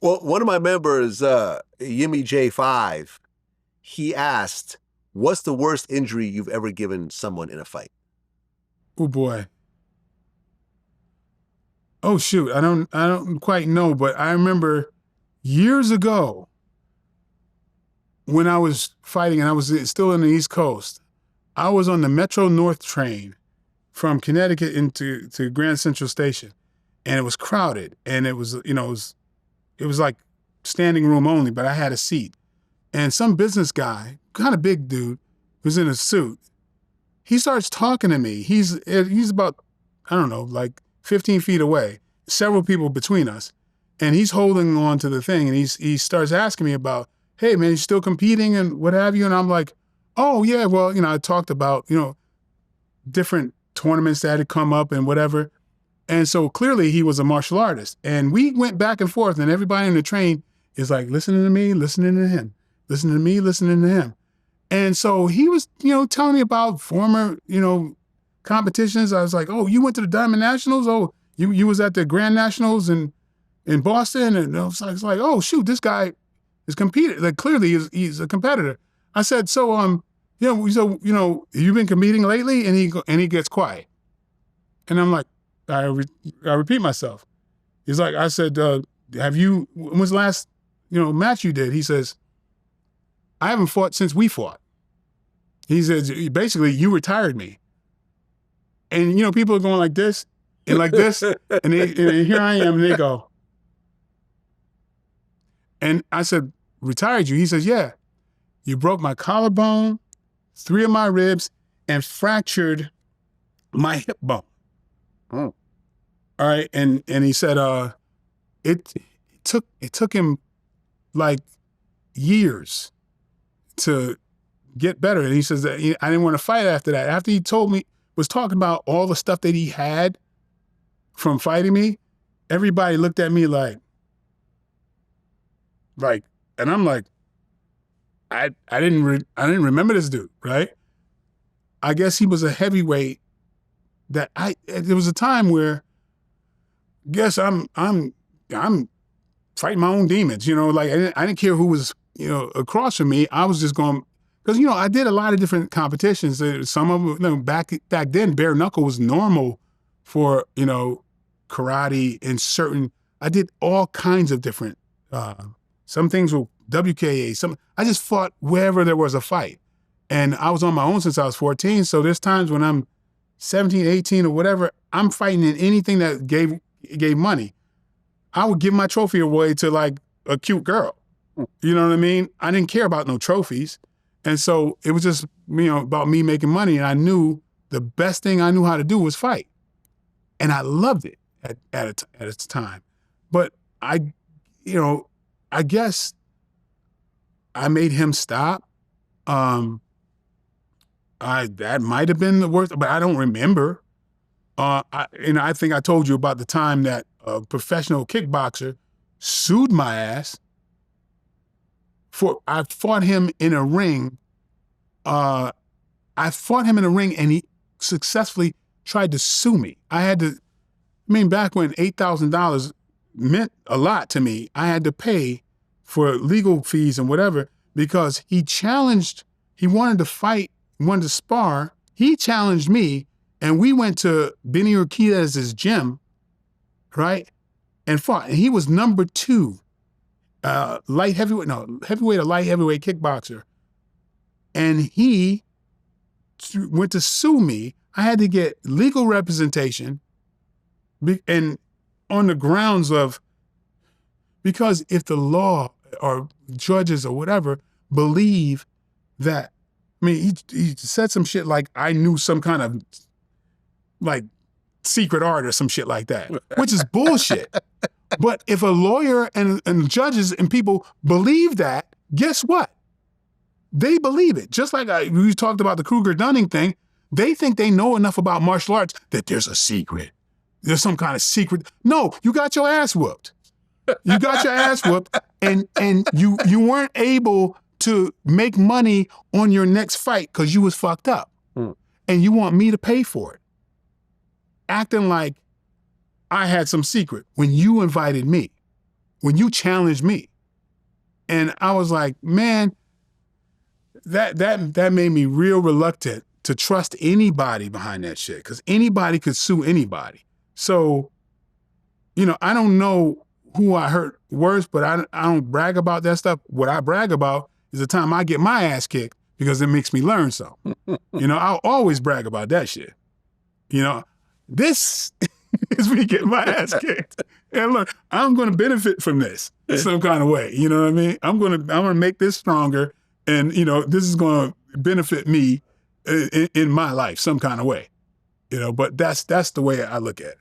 Well, one of my members, Yimmy J5, he asked, what's the worst injury you've ever given someone in a fight? Oh boy. Oh shoot, I don't quite know, but I remember years ago when I was fighting and I was still in the East Coast. I was on the Metro North train from Connecticut to Grand Central Station, and it was crowded, and it was it was like standing room only, but I had a seat. And some business guy, kind of big dude, was in a suit. He starts talking to me. He's about, I don't know, like 15 feet away, several people between us. And he's holding on to the thing, and he starts asking me about, hey man, you still competing and what have you? And I'm like, oh yeah, well, I talked about, different tournaments that had come up and whatever. And so clearly he was a martial artist. And we went back and forth, and everybody in the train is like, listening to me, listening to him, listening to me, listening to him. And so he was, telling me about former, competitions. I was like, oh, you went to the Diamond Nationals? Oh, you was at the Grand Nationals in Boston? And I was like, oh, shoot, this guy is competing. Like, clearly he's a competitor. I said, so, you've been competing lately? And he gets quiet. And I'm like, I repeat myself. He's like, I said, when was the last, match you did? He says, I haven't fought since we fought. He says, basically, you retired me. And, people are going like this and like this. and here I am, and they go. And I said, retired you? He says, yeah. You broke my collarbone, 3 of my ribs, and fractured my hip bone. Oh. All right. And he said, it took him like years to get better. And he says that I didn't want to fight after that. After he was talking about all the stuff that he had from fighting me, everybody looked at me like, and I'm like, I didn't remember this dude, right? I guess he was a heavyweight that there was a time where, guess I'm fighting my own demons, like I didn't care who was, across from me. I was just going, because, I did a lot of different competitions. Some of them, back then, bare-knuckle was normal for, karate and I did all kinds of different, some things were WKA, I just fought wherever there was a fight. And I was on my own since I was 14. So there's times when I'm 17, 18 or whatever, I'm fighting in anything that gave money. I would give my trophy away to like a cute girl. You know what I mean? I didn't care about no trophies. And so it was just, about me making money. And I knew the best thing I knew how to do was fight. And I loved it at its time. But I guess I made him stop. That might have been the worst, but I don't remember. I think I told you about the time that a professional kickboxer sued my ass I fought him in a ring. And he successfully tried to sue me. Back when $8,000 meant a lot to me, I had to pay for legal fees and whatever because he wanted to fight, he wanted to spar. He challenged me, and we went to Benny Urquidez's gym, right, and fought. And he was number 2. Heavyweight or light heavyweight kickboxer. And he went to sue me. I had to get legal representation and on the grounds of, because if the law or judges or whatever believe that, he said some shit like I knew some kind of like secret art or some shit like that, which is bullshit. But if a lawyer and judges and people believe that, guess what? They believe it. Just like we talked about the Kruger-Dunning thing, they think they know enough about martial arts that there's a secret. There's some kind of secret. No, you got your ass whooped. You got your ass whooped, and you weren't able to make money on your next fight because you was fucked up. And you want me to pay for it. Acting like I had some secret when you invited me. when you challenged me. And I was like, man, that made me real reluctant to trust anybody behind that shit, because anybody could sue anybody. So, I don't know who I hurt worse, but I don't brag about that stuff. What I brag about is the time I get my ass kicked, because it makes me learn something. I'll always brag about that shit. This is me getting my ass kicked. And look, I'm going to benefit from this some kind of way. You know what I mean? I'm going to make this stronger, and this is going to benefit me in my life some kind of way. But that's the way I look at it.